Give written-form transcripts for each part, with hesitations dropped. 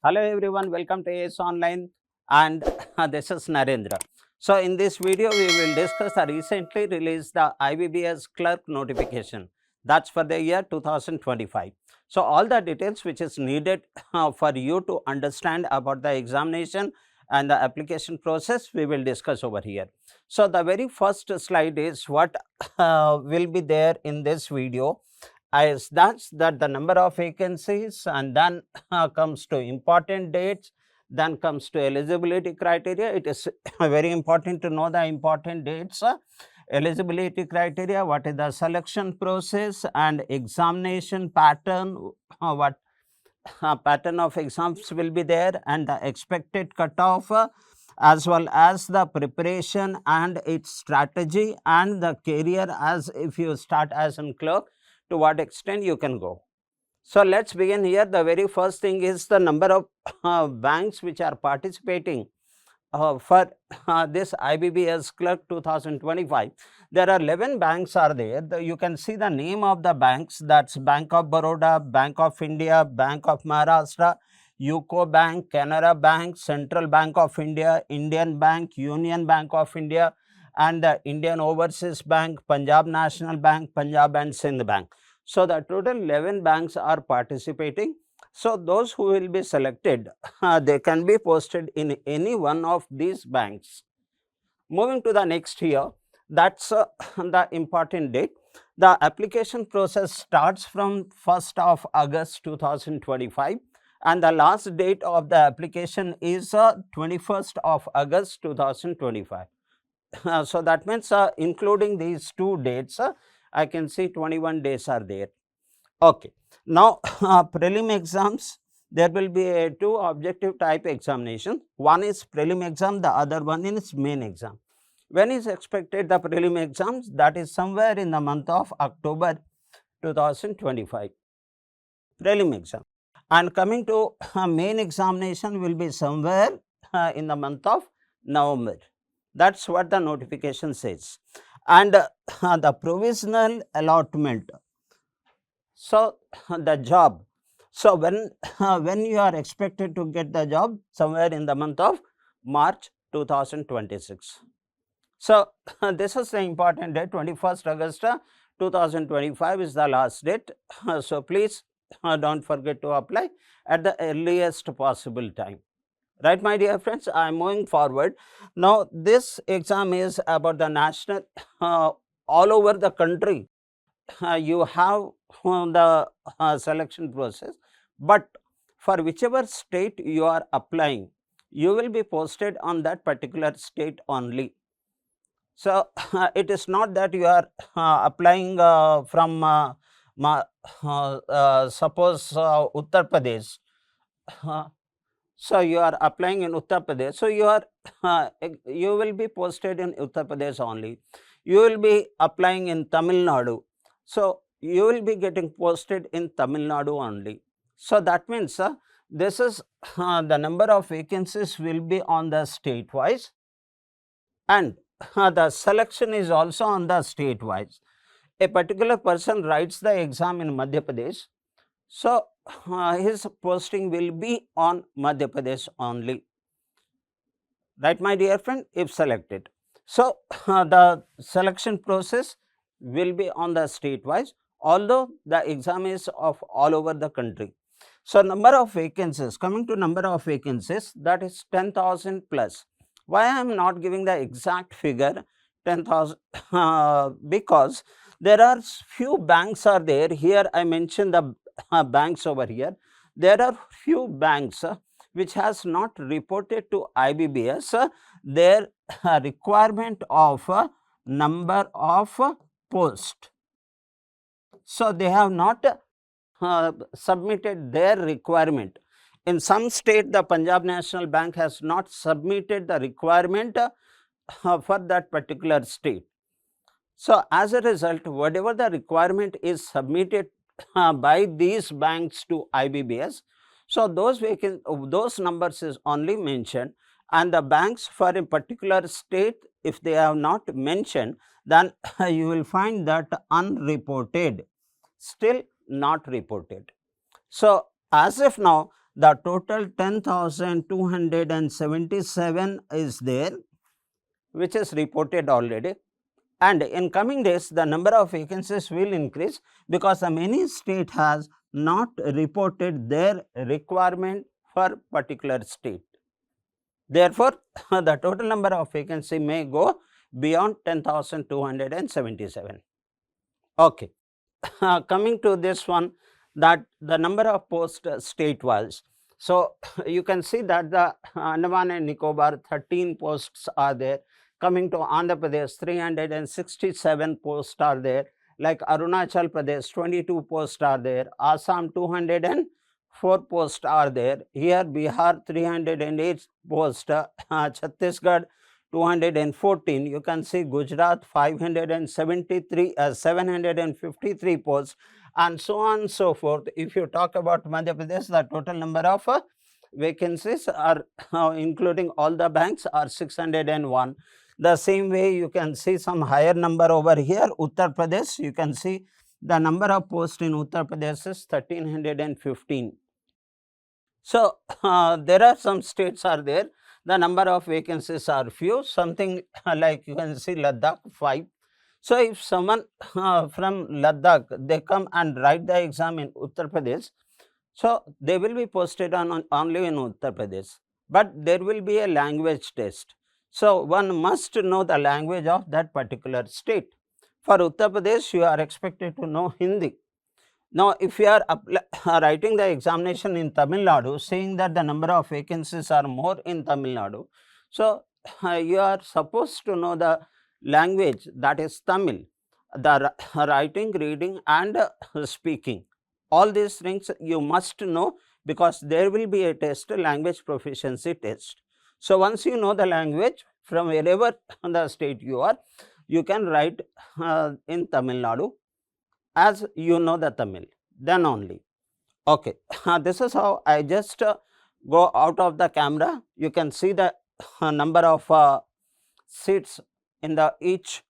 Hello everyone, welcome to AS Online and this is Narendra. So in this video we will discuss the recently released the IBPS Clerk notification, that's for the year 2025. So all the details which is needed for you to understand about the examination and the application process we will discuss over here. So the very first slide is what will be there in this video. Is that's that the number of vacancies, and then comes to important dates, then comes to eligibility criteria. It is very important to know the important dates, eligibility criteria, what is the selection process and examination pattern, what pattern of exams will be there, and the expected cutoff, as well as the preparation and its strategy, and the career as if you start as a clerk, to what extent you can go. So let's begin here. The very first thing is the number of banks which are participating for this IBPS Clerk 2025. There are 11 banks are there. You can see the name of the banks, that's Bank of Baroda, Bank of India, Bank of Maharashtra, UCO Bank, Canara Bank, Central Bank of India, Indian Bank, Union Bank of India, and the Indian Overseas Bank, Punjab National Bank, Punjab and Sindh Bank. So the total 11 banks are participating. So those who will be selected, they can be posted in any one of these banks. Moving to the next here, that's the important date. The application process starts from 1st of August 2025 and the last date of the application is 21st of August 2025. So that means including these two dates, I can see 21 days are there. Okay. Now, prelim exams, there will be two objective type examination. One is prelim exam, the other one is main exam. When is expected the prelim exams? That is somewhere in the month of October 2025, prelim exam. And coming to main examination will be somewhere in the month of November. That's what the notification says. And the provisional allotment. So the job. So when you are expected to get the job? Somewhere in the month of March 2026. So this is the important date. 21st August 2025 is the last date. So please don't forget to apply at the earliest possible time. Right, my dear friends, I am moving forward. Now this exam is about the national, all over the country. You have the selection process, but for whichever state you are applying, you will be posted on that particular state only. So it is not that you are applying from suppose Uttar Pradesh. So you are applying in Uttar Pradesh. So you will be posted in Uttar Pradesh only. You will be applying in Tamil Nadu. So you will be getting posted in Tamil Nadu only. So that means this is the number of vacancies will be on the state wise, and the selection is also on the state wise. A particular person writes the exam in Madhya Pradesh. So his posting will be on Madhya Pradesh only. Right, my dear friend, if selected. So the selection process will be on the state wise, although the exam is of all over the country. So number of vacancies, coming to number of vacancies, that is 10,000 plus. Why I am not giving the exact figure 10,000? Because there are few banks are there. Here I mentioned the banks over here. There are few banks which has not reported to IBPS their requirement of number of post. So they have not submitted their requirement. In some state, the Punjab National Bank has not submitted the requirement for that particular state. So as a result, whatever the requirement is submitted by these banks to IBPS, so those numbers is only mentioned, and the banks for a particular state, if they have not mentioned, then you will find that unreported, still not reported. So as of now, the total 10,277 is there, which is reported already. And in coming days, the number of vacancies will increase because the many state has not reported their requirement for particular state. Therefore, the total number of vacancy may go beyond 10,277. Okay. Coming to this one, that the number of posts state wise. So, you can see that the Andaman and Nicobar 13 posts are there. Coming to Andhra Pradesh, 367 posts are there. Like Arunachal Pradesh, 22 posts are there. Assam, 204 posts are there. Here Bihar, 308 posts. Chhattisgarh, 214. You can see Gujarat 573, 753 posts, and so on and so forth. If you talk about Madhya Pradesh, the total number of vacancies are including all the banks are 601. The same way you can see some higher number over here. Uttar Pradesh, you can see the number of posts in Uttar Pradesh is 1315. So, there are some states are there, the number of vacancies are few, something like you can see Ladakh 5. So, if someone from Ladakh, they come and write the exam in Uttar Pradesh, so they will be posted on only in Uttar Pradesh, but there will be a language test. So, one must know the language of that particular state. For Uttar Pradesh, you are expected to know Hindi. Now, if you are writing the examination in Tamil Nadu, saying that the number of vacancies are more in Tamil Nadu, so you are supposed to know the language, that is Tamil, the writing, reading and speaking. All these things you must know, because there will be a test, language proficiency test. So, once you know the language from wherever the state you are, you can write in Tamil Nadu, as you know the Tamil, then only. Okay, this is how I just go out of the camera. You can see the number of seats in the each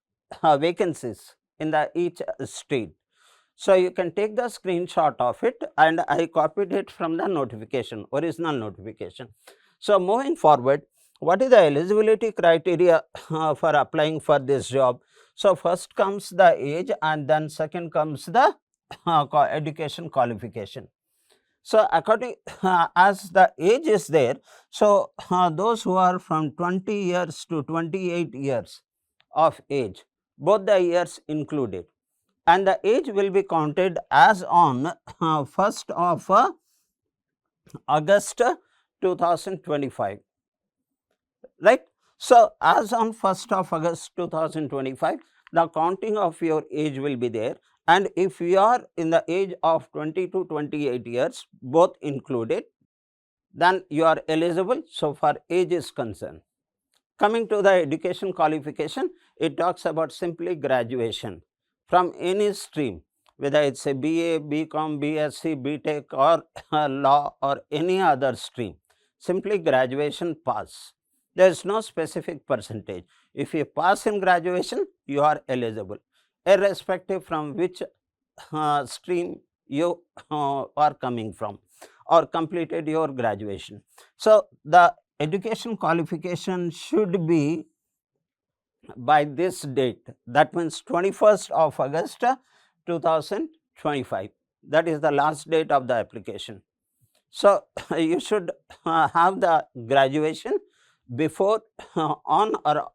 vacancies in the each state. So, you can take the screenshot of it, and I copied it from the notification, original notification. So, moving forward, what is the eligibility criteria for applying for this job? So, first comes the age, and then second comes the education qualification. So, according as the age is there, so those who are from 20 years to 28 years of age, both the years included, and the age will be counted as on 1st of August 2025, right. So, as on 1st of August 2025, the counting of your age will be there, and if you are in the age of 20 to 28 years, both included, then you are eligible so far age is concerned. Coming to the education qualification, it talks about simply graduation from any stream, whether it is a BA, BCom, BSc, BTech or law or any other stream, simply graduation pass. There is no specific percentage. If you pass in graduation, you are eligible, irrespective from which stream you are coming from or completed your graduation. So, the education qualification should be by this date, that means 21st of August 2025, that is the last date of the application. So, you should have the graduation before on or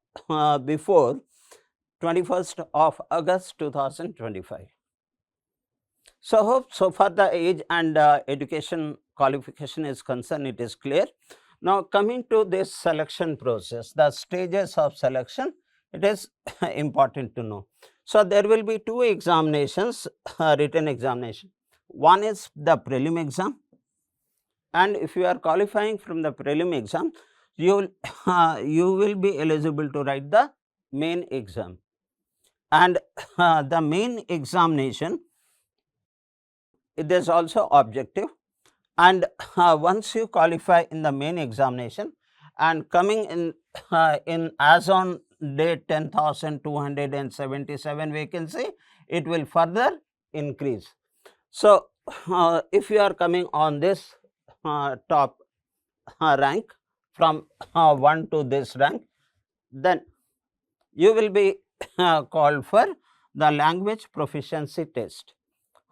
before 21st of August 2025. So, hope so far the age and education qualification is concerned, it is clear. Now, coming to this selection process, the stages of selection, it is important to know. So, there will be two examinations, written examination. One is the prelim exam, and if you are qualifying from the prelim exam, you will be eligible to write the main exam, and the main examination, it is also objective, and once you qualify in the main examination and coming in as on date 10,277 vacancy, it will further increase. So, if you are coming on this top rank from 1 to this rank, then you will be called for the language proficiency test.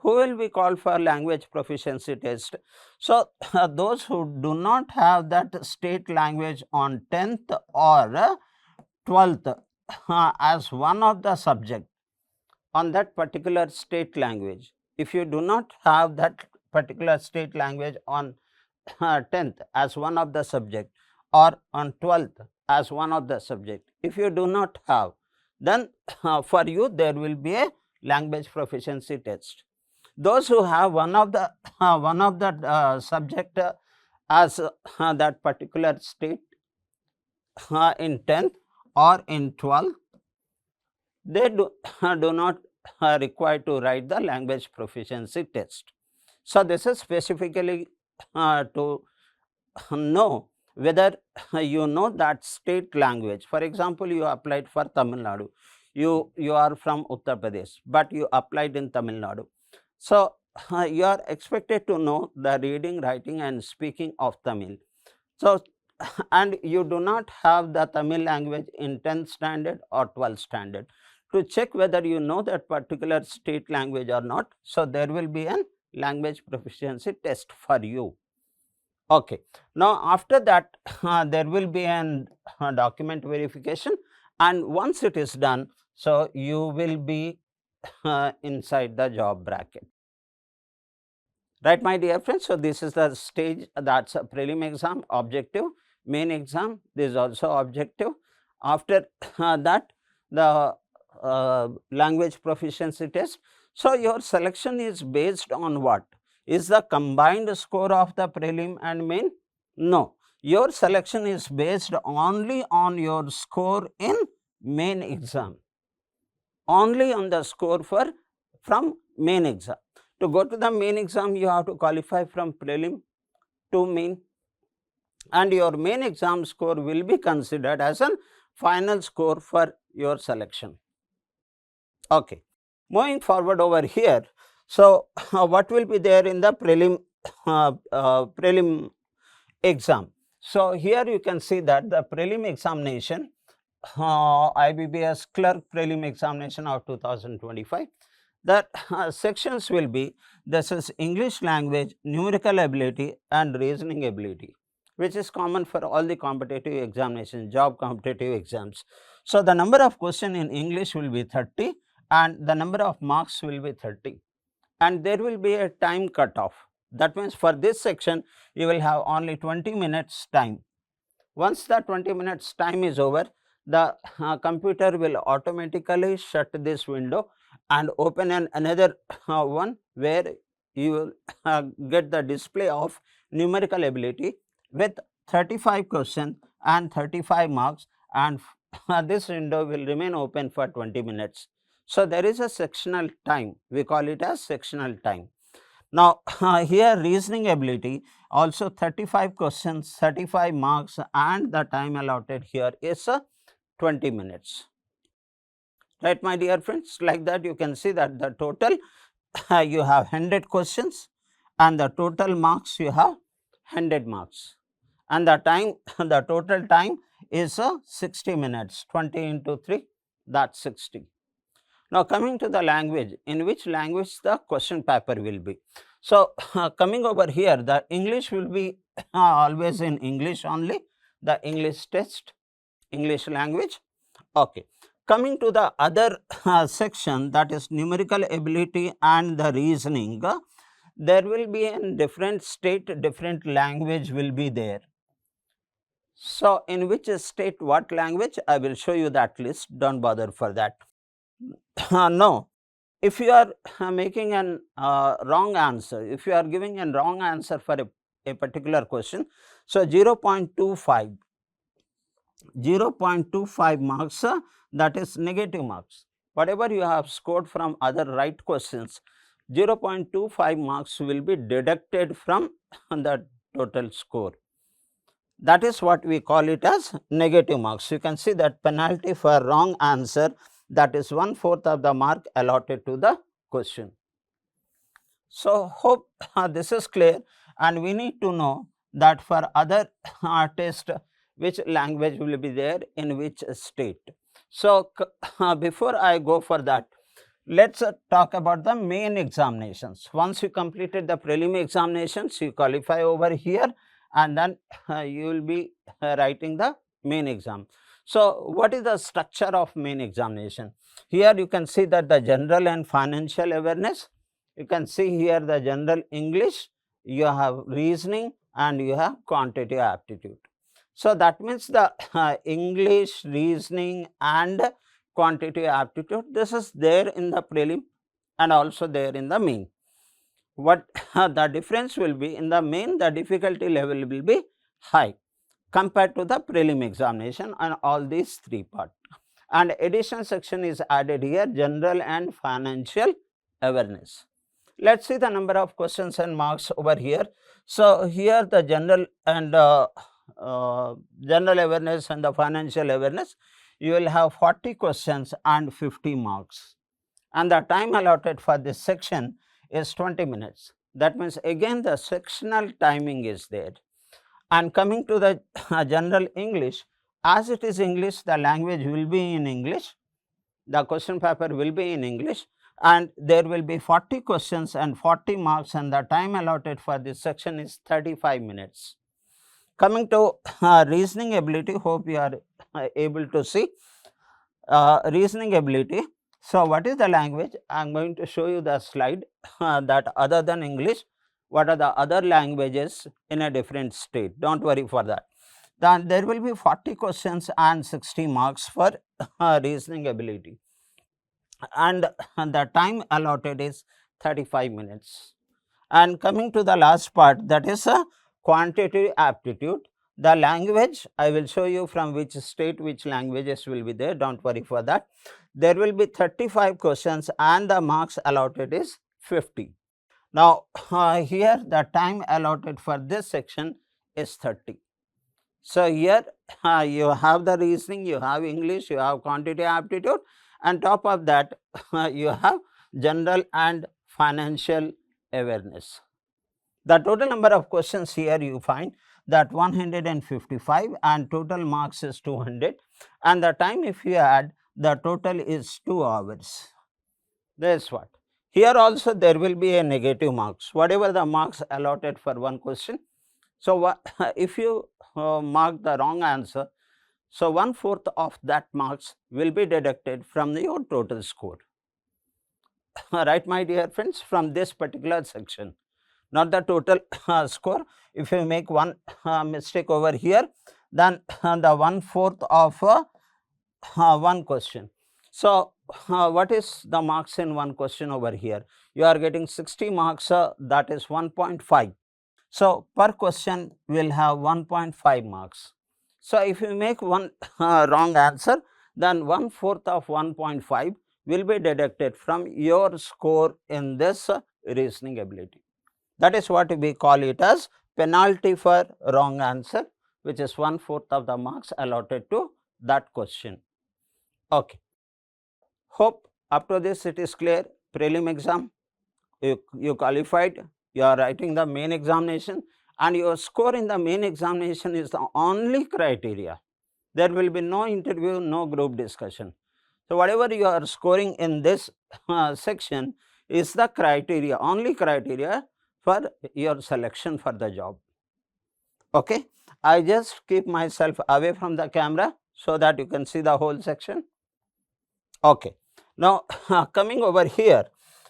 Who will be called for language proficiency test? So, those who do not have that state language on 10th or 12th as one of the subject on that particular state language. If you do not have that particular state language on 10th as one of the subject or on 12th as one of the subject, if you do not have, then for you there will be a language proficiency test. Those who have one of the subject as that particular state in 10th or in 12th, they do not require to write the language proficiency test. So, this is specifically to know whether you know that state language. For example, you applied for Tamil Nadu, you are from Uttar Pradesh, but you applied in Tamil Nadu. So, you are expected to know the reading, writing and speaking of Tamil. So, and you do not have the Tamil language in 10th standard or 12th standard. To check whether you know that particular state language or not, so there will be an language proficiency test for you. Okay. Now, after that there will be an document verification, and once it is done, so you will be inside the job bracket. Right, my dear friends. So, this is the stage, that is a prelim exam, objective, main exam, this is also objective. After that, the language proficiency test. So, your selection is based on what? Is the combined score of the prelim and main? No, your selection is based only on your score in main exam, only on the score from main exam. To go to the main exam, you have to qualify from prelim to main, and your main exam score will be considered as a final score for your selection. Okay. Moving forward over here, so what will be there in the prelim exam? So, here you can see that the prelim examination, IBPS Clerk prelim examination of 2025, that sections will be, this is English language, numerical ability and reasoning ability, which is common for all the competitive examinations, job competitive exams. So, the number of questions in English will be 30 and the number of marks will be 30, and there will be a time cutoff. That means, for this section you will have only 20 minutes time. Once the 20 minutes time is over, the computer will automatically shut this window and open another one, where you will get the display of numerical ability with 35 questions and 35 marks, and this window will remain open for 20 minutes. So, there is a sectional time, we call it as sectional time. Now, here reasoning ability also 35 questions, 35 marks, and the time allotted here is 20 minutes. Right, my dear friends, like that you can see that the total you have 100 questions and the total marks you have 100 marks, and the time the total time is 60 minutes, 20 into 3, that is 60. Now, coming to the language, in which language the question paper will be. So, coming over here, the English will be always in English only, the English test, English language. Okay. Coming to the other section, that is numerical ability and the reasoning, there will be in different state, different language will be there. So, in which state what language, I will show you that list, do not bother for that. No, if you are making an wrong answer, if you are giving a wrong answer for a particular question, so 0.25 marks, that is negative marks. Whatever you have scored from other right questions, 0.25 marks will be deducted from the total score. That is what we call it as negative marks. You can see that penalty for wrong answer, that is 1/4 of the mark allotted to the question. So, hope this is clear, and we need to know that for other test which language will be there in which state. So, before I go for that, let's talk about the main examinations. Once you completed the prelim examinations, you qualify over here, and then you will be writing the main exam. So, what is the structure of main examination? Here you can see that the general and financial awareness, you can see here the general English, you have reasoning, and you have quantitative aptitude. So, that means the English, reasoning, and quantitative aptitude, this is there in the prelim and also there in the main. What the difference will be, in the main the difficulty level will be high compared to the prelim examination on all these three parts. And addition section is added here, general and financial awareness. Let us see the number of questions and marks over here. So, here the general and general awareness and the financial awareness, you will have 40 questions and 50 marks, and the time allotted for this section is 20 minutes. That means again the sectional timing is there. And coming to the general English, as it is English, the language will be in English, the question paper will be in English, and there will be 40 questions and 40 marks, and the time allotted for this section is 35 minutes. Coming to reasoning ability, hope you are able to see reasoning ability. So, what is the language? I am going to show you the slide that other than English, what are the other languages in a different state. Do not worry for that. Then there will be 40 questions and 60 marks for reasoning ability, and the time allotted is 35 minutes. And coming to the last part, that is a quantitative aptitude. The language, I will show you from which state which languages will be there, do not worry for that. There will be 35 questions and the marks allotted is 50. Now, here the time allotted for this section is 30. So, here you have the reasoning, you have English, you have quantitative aptitude, and top of that you have general and financial awareness. The total number of questions here you find that 155 and total marks is 200, and the time if you add, the total is 2 hours. That is what. Here also there will be a negative marks, whatever the marks allotted for one question. So, if you mark the wrong answer, so 1/4 of that marks will be deducted from your total score. Right, my dear friends, from this particular section, not the total score. If you make one mistake over here, then the 1/4 of one question. So, what is the marks in one question over here? You are getting 60 marks, that is 1.5. So, per question will have 1.5 marks. So, if you make one wrong answer, then 1/4 of 1.5 will be deducted from your score in this reasoning ability. That is what we call it as penalty for wrong answer, which is 1/4 of the marks allotted to that question. Okay. Hope up to this it is clear. Prelim exam, you qualified, you are writing the main examination, and your score in the main examination is the only criteria. There will be no interview, no group discussion. So, whatever you are scoring in this section is the criteria, only criteria for your selection for the job. Okay. I just keep myself away from the camera so that you can see the whole section. Okay. Now, coming over here,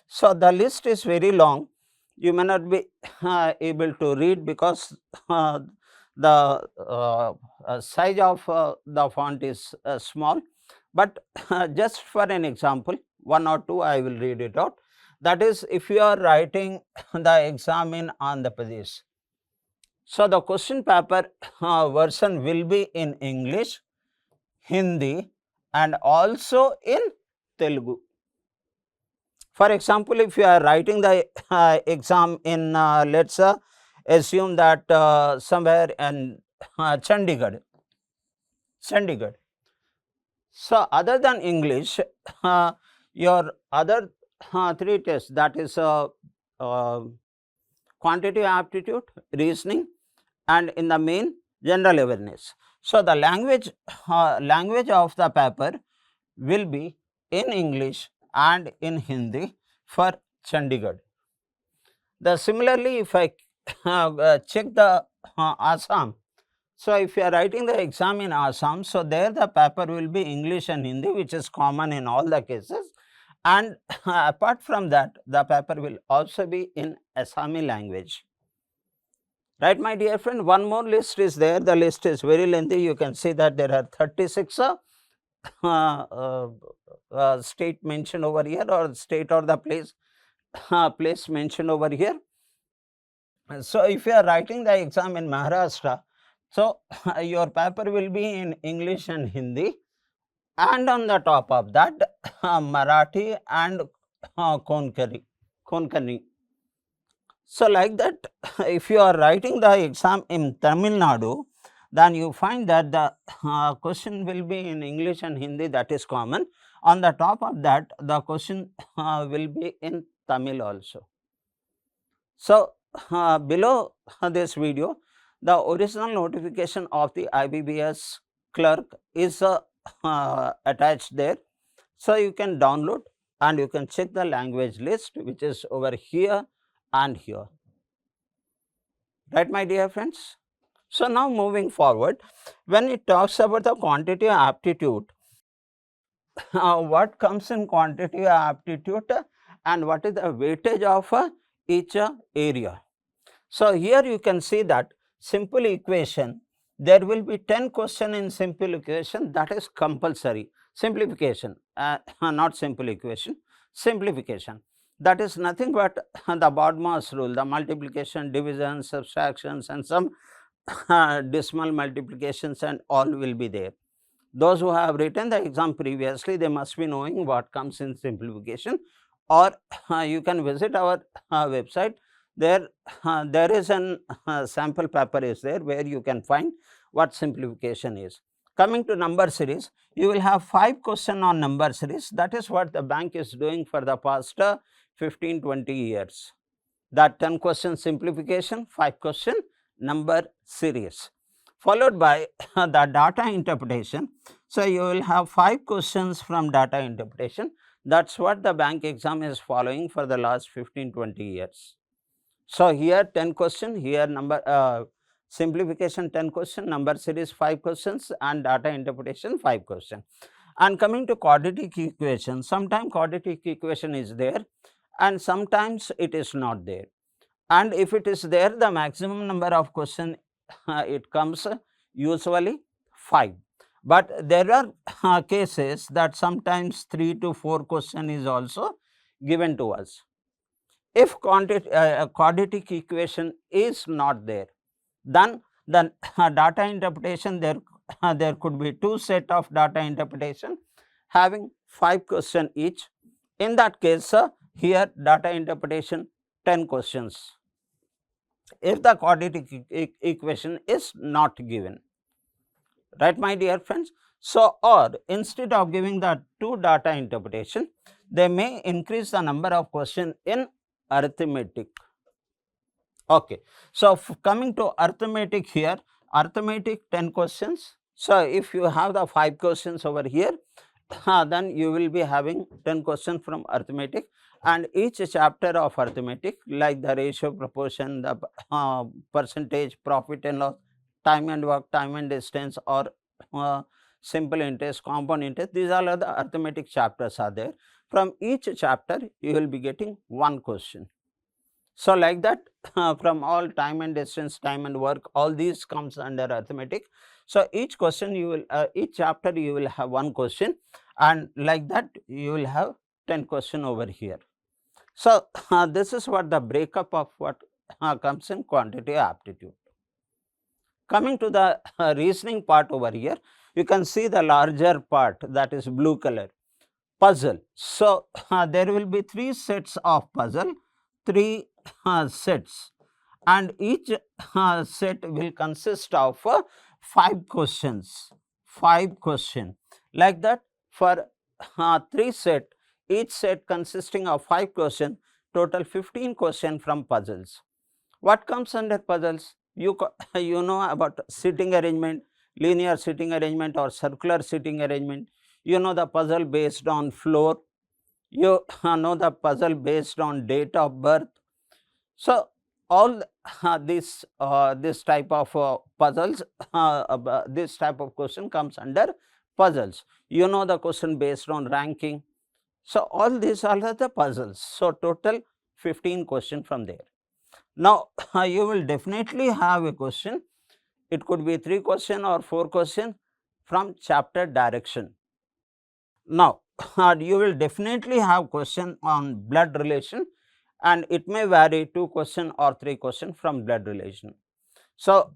so the list is very long, you may not be able to read because the size of the font is small, but just for an example, one or two I will read it out. That is, if you are writing the exam in Andhra Pradesh, so the question paper version will be in English, Hindi, and also in Telugu. For example, if you are writing the exam in let us assume that somewhere in Chandigarh. So, other than English, your other three tests, that is quantitative aptitude, reasoning, and in the main general awareness. So, the language of the paper will be in English and in Hindi for Chandigarh. Similarly, if I check the Assam, so if you are writing the exam in Assam, so there the paper will be English and Hindi, which is common in all the cases, and apart from that, the paper will also be in Assami language. Right, my dear friend, one more list is there. The list is very lengthy. You can see that there are 36 state mentioned over here, or state or the place mentioned over here. So, if you are writing the exam in Maharashtra, so your paper will be in English and Hindi, and on the top of that Marathi and Konkani. So, like that, if you are writing the exam in Tamil Nadu, then you find that the question will be in English and Hindi, that is common. On the top of that, the question will be in Tamil also. So, below this video, the original notification of the IBPS clerk is attached there. So, you can download and you can check the language list, which is over here and here. Right, my dear friends? So, now moving forward, when it talks about the quantitative aptitude, what comes in quantitative aptitude and what is the weightage of each area. So, here you can see that simple equation, there will be 10 question in simple equation, that is compulsory. Simplification, not simple equation, simplification, that is nothing but the BODMAS rule, the multiplication, division, subtractions and some decimal multiplications and all will be there. Those who have written the exam previously, they must be knowing what comes in simplification, or you can visit our website. There is an sample paper is there where you can find what simplification is. Coming to number series, you will have 5 questions on number series. That is what the bank is doing for the past 15-20 years. That 10 question simplification, 5 question number series, followed by the data interpretation. So, you will have 5 questions from data interpretation. That is what the bank exam is following for the last 15-20 years. So, here 10 question, here number simplification 10 question, number series 5 questions and data interpretation 5 question. And coming to quadratic equation, sometimes quadratic equation is there and sometimes it is not there. And if it is there, the maximum number of question it comes usually 5. But there are cases that sometimes 3 to 4 question is also given to us. If quadratic equation is not there, then the data interpretation there could be 2 set of data interpretation having 5 question each. In that case, here data interpretation 10 questions if the quadratic equation is not given. Right, my dear friends? So, or instead of giving the 2 data interpretation, they may increase the number of question in arithmetic. Okay. So, coming to arithmetic here, arithmetic 10 questions. So, if you have the 5 questions over here, then you will be having 10 questions from arithmetic, and each chapter of arithmetic like the ratio, proportion, the percentage, profit and loss, time and work, time and distance, or simple interest, compound interest, these all are the arithmetic chapters are there. From each chapter you will be getting 1 question. So, like that from all time and distance, time and work, all these comes under arithmetic. So, each question you will each chapter you will have 1 question, and like that you will have 10 question over here. So, this is what the breakup of what comes in quantitative aptitude. Coming to the reasoning part over here, you can see the larger part, that is blue color, puzzle. So, there will be 3 sets of puzzle, 3 sets, and each set will consist of 5 questions, 5 question, like that for 3 set, each set consisting of 5 question, total 15 question from puzzles. What comes under puzzles? You know about sitting arrangement, linear sitting arrangement or circular sitting arrangement. You know the puzzle based on floor. You know the puzzle based on date of birth. So, all this type of puzzles, this type of question comes under puzzles. You know the question based on ranking. So, all these are the puzzles. So, total 15 question from there. Now, you will definitely have a question. It could be 3 question or 4 question from chapter direction. Now, you will definitely have question on blood relation, and it may vary 2 question or 3 question from blood relation. So,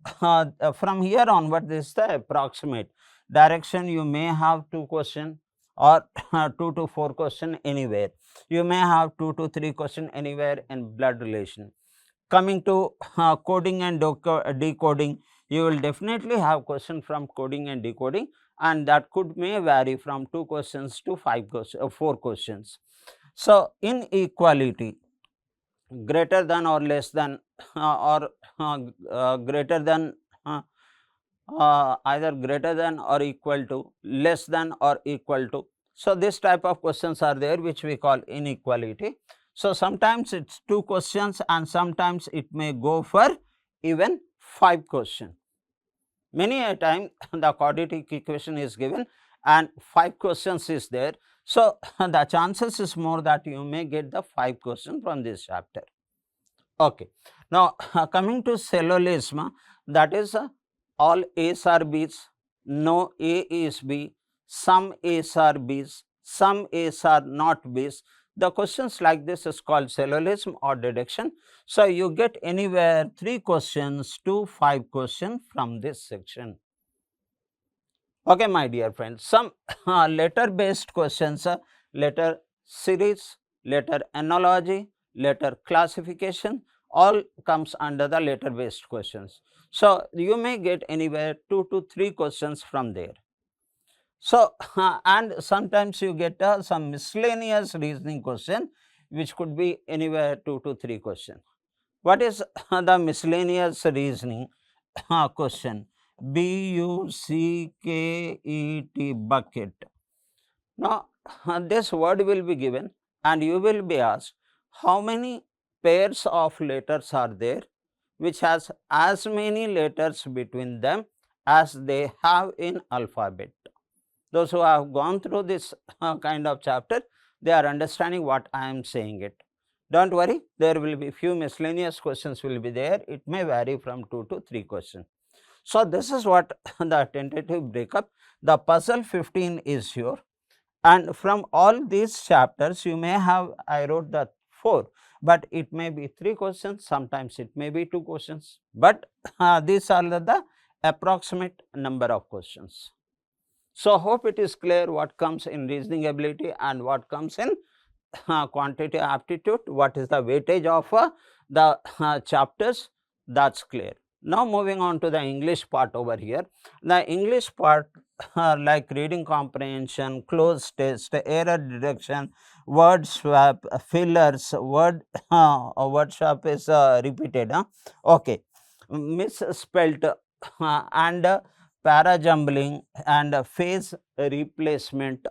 from here onward, this is the approximate direction. You may have 2 question or 2 to 4 question anywhere. You may have 2 to 3 question anywhere in blood relation. Coming to coding and decoding, you will definitely have question from coding and decoding, and that could may vary from 2 questions to 4 questions. So, inequality, greater than or less than or greater than either greater than or equal to, less than or equal to. So, this type of questions are there which we call inequality. So, sometimes it is 2 questions and sometimes it may go for even 5 questions. Many a time the quadratic equation is given and 5 questions is there. So, the chances is more that you may get the 5 questions from this chapter. Okay. Now, coming to syllogism, that is all A's are B's, no A is B, some A's are B's, some A's are not B's. The questions like this is called syllogism or deduction. So, you get anywhere 3 questions to 5 questions from this section. Okay, my dear friends, some letter based questions, letter series, letter analogy, letter classification, all comes under the letter based questions. So, you may get anywhere 2 to 3 questions from there. So, and sometimes you get some miscellaneous reasoning question which could be anywhere 2 to 3 questions. What is the miscellaneous reasoning question? B-U-C-K-E-T, bucket. Now, this word will be given and you will be asked how many pairs of letters are there which has as many letters between them as they have in alphabet. Those who have gone through this kind of chapter, they are understanding what I am saying it. Don't worry, there will be few miscellaneous questions will be there. It may vary from 2 to 3 questions. So, this is what the tentative breakup. The puzzle 15 is here, and from all these chapters you may have, I wrote the 4, but it may be 3 questions, sometimes it may be 2 questions, but these are the approximate number of questions. So, hope it is clear what comes in reasoning ability and what comes in quantitative aptitude, what is the weightage of the chapters, that is clear. Now, moving on to the English part over here. The English part like reading comprehension, close test, error detection, word swap, fillers, word swap is repeated. Okay, misspelt and para jumbling and phrase replacement,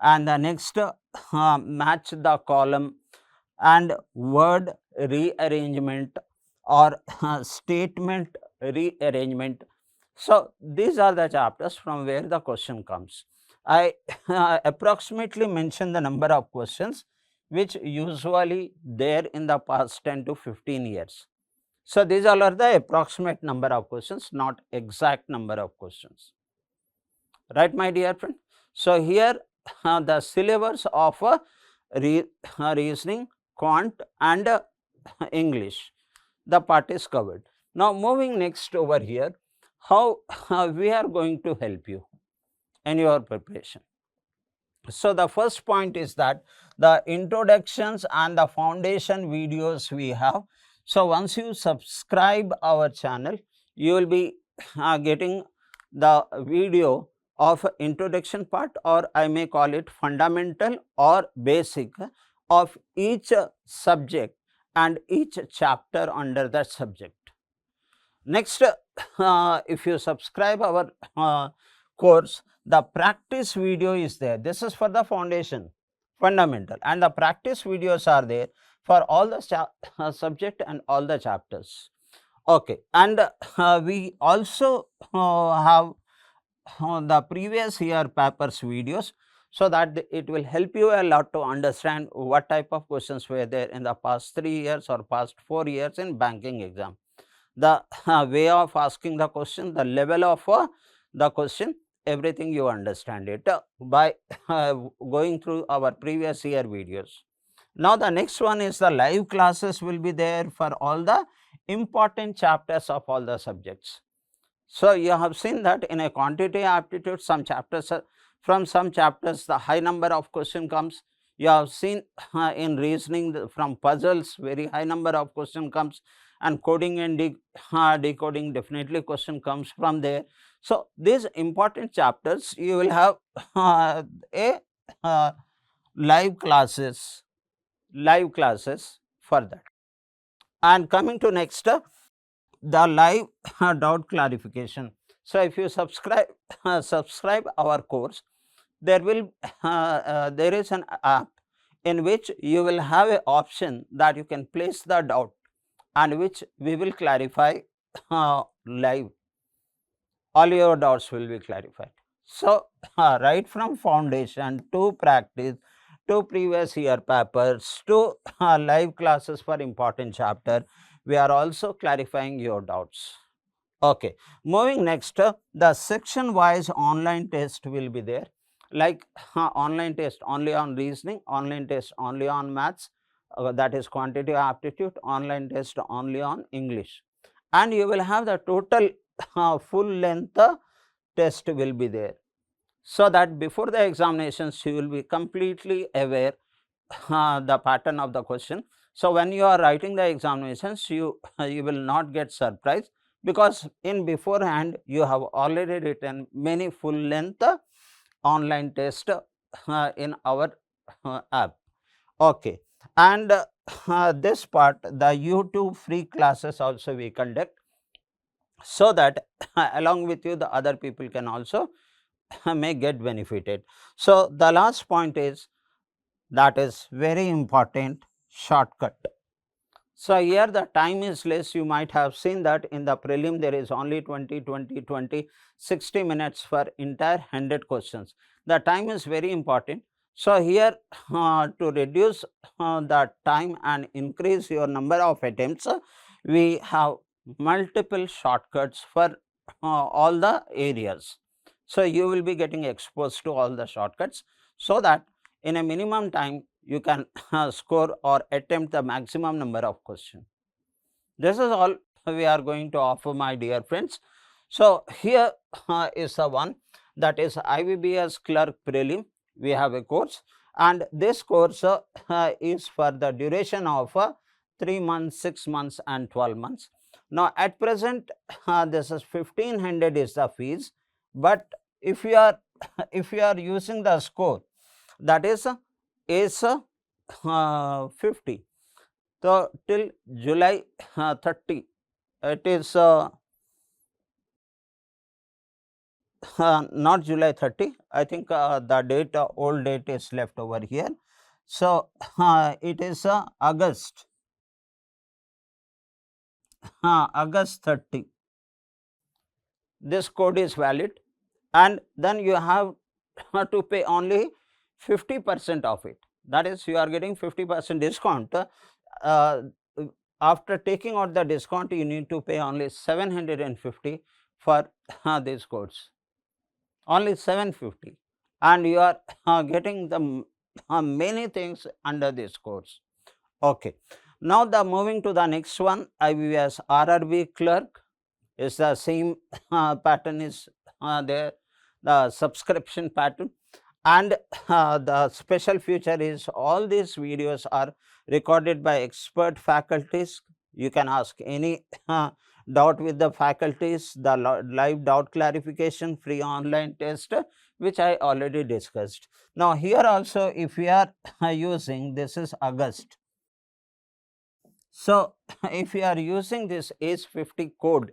and the next match the column and word rearrangement or statement rearrangement. So, these are the chapters from where the question comes. I approximately mention the number of questions which usually there in the past 10 to 15 years. So, these all are the approximate number of questions, not exact number of questions, right my dear friend. So, here the syllabus of reasoning, quant and English, the part is covered. Now, moving next over here, how we are going to help you in your preparation. So, the first point is that the introductions and the foundation videos we have. So, once you subscribe our channel, you will be getting the video of introduction part, or I may call it fundamental or basic of each subject, and each chapter under that subject. Next, if you subscribe our course, the practice video is there. This is for the foundation, fundamental, and the practice videos are there for all the subject and all the chapters. Okay, and we also have the previous year papers videos, so that it will help you a lot to understand what type of questions were there in the past 3 years or past 4 years in banking exam. The way of asking the question, the level of the question, everything you understand it by going through our previous year videos. Now, the next one is the live classes will be there for all the important chapters of all the subjects. So, you have seen that in a quantitative aptitude, some chapters from some chapters the high number of question comes. You have seen in reasoning from puzzles very high number of question comes, and coding and decoding definitely question comes from there. So, these important chapters you will have a live classes for that. And coming to next, the live doubt clarification. So, if you subscribe our course, there is an app in which you will have an option that you can place the doubt, and which we will clarify live. All your doubts will be clarified. So, right from foundation to practice to previous year papers to live classes for important chapter, we are also clarifying your doubts. Okay, moving next, the section wise online test will be there, like online test only on reasoning, online test only on maths, that is quantitative aptitude, online test only on English, and you will have the total full length test will be there, so that before the examinations you will be completely aware the pattern of the question. So, when you are writing the examinations, you will not get surprised, because in beforehand you have already written many full length online test in our app. Okay, and this part, the YouTube free classes also we conduct, so that along with you the other people can also may get benefited. So, the last point is, that is very important, shortcut. So, here the time is less. You might have seen that in the prelim there is only 20, 60 minutes for entire 100 questions. The time is very important. So, here to reduce the time and increase your number of attempts, we have multiple shortcuts for all the areas. So, you will be getting exposed to all the shortcuts, so that in a minimum time you can score or attempt the maximum number of questions. This is all we are going to offer, my dear friends. So, here is the one, that is IBPS Clerk Prelim. We have a course, and this course is for the duration of 3 months, 6 months and 12 months. Now, at present this is 1500 is the fees, but if you are if you are using the score, that is 50. So, till July 30, it is not July 30, I think the date, old date is left over here. So, it is August 30. This code is valid, and then you have to pay only 50% of it. That is, you are getting 50% discount. After taking out the discount, you need to pay only 750 for these codes, only 750, and you are getting the many things under this course. Okay. Now, the moving to the next one, IBPS RRB Clerk is the same pattern is there, the subscription pattern, and the special feature is all these videos are recorded by expert faculties. You can ask any doubt with the faculties, the live doubt clarification, free online test, which I already discussed. Now, here also if we are using, this is August. So, if you are using this ACE 50 code,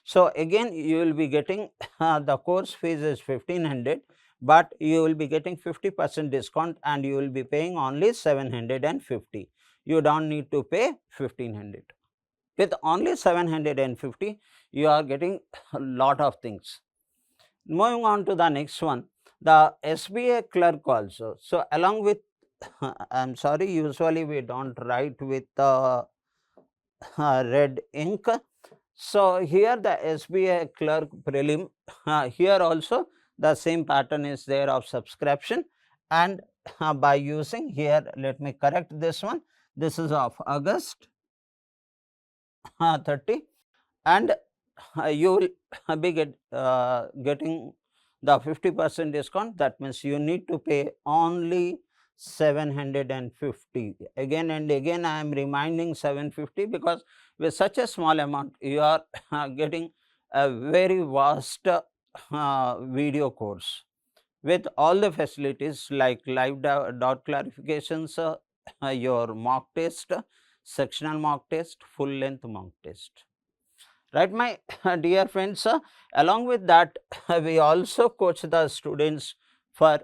so again you will be getting the course fees is 1500, but you will be getting 50% discount and you will be paying only 750. You do not need to pay 1500. With only 750, you are getting a lot of things. Moving on to the next one, the SBA clerk also. So, along with I am sorry, usually we do not write with red ink. So, here the SBA clerk prelim, here also the same pattern is there of subscription, and by using here, let me correct this one, this is of August 30, and you will be getting the 50% discount. That means you need to pay only 750. Again and again I am reminding 750, because with such a small amount you are getting a very vast video course with all the facilities like live dot clarifications, your mock test, sectional mock test, full length mock test. Right, my dear friends, along with that we also coach the students for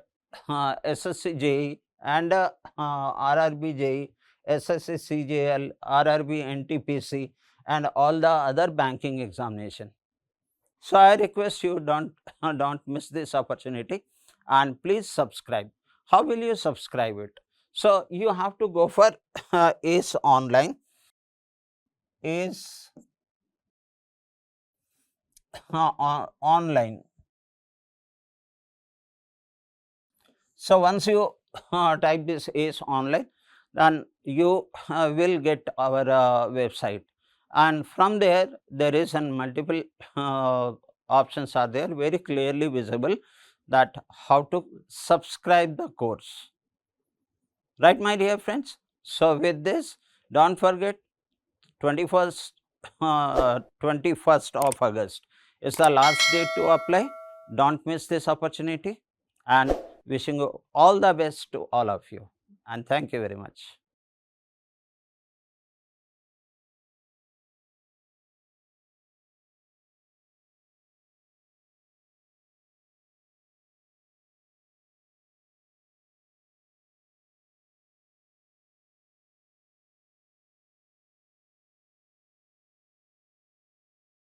SSC JEE and RRB JEE, SSC CJL, RRB NTPC and all the other banking examination. So, I request you don't miss this opportunity and please subscribe. How will you subscribe it? So, you have to go for ACE online, ACE online. So, once you type this ACE online, then you will get our website, and from there there is an multiple options are there very clearly visible, that how to subscribe the course. Right, my dear friends. So, with this, do not forget 21st 21st of August is the last date to apply. Do not miss this opportunity, and wishing you all the best to all of you, and thank you very much.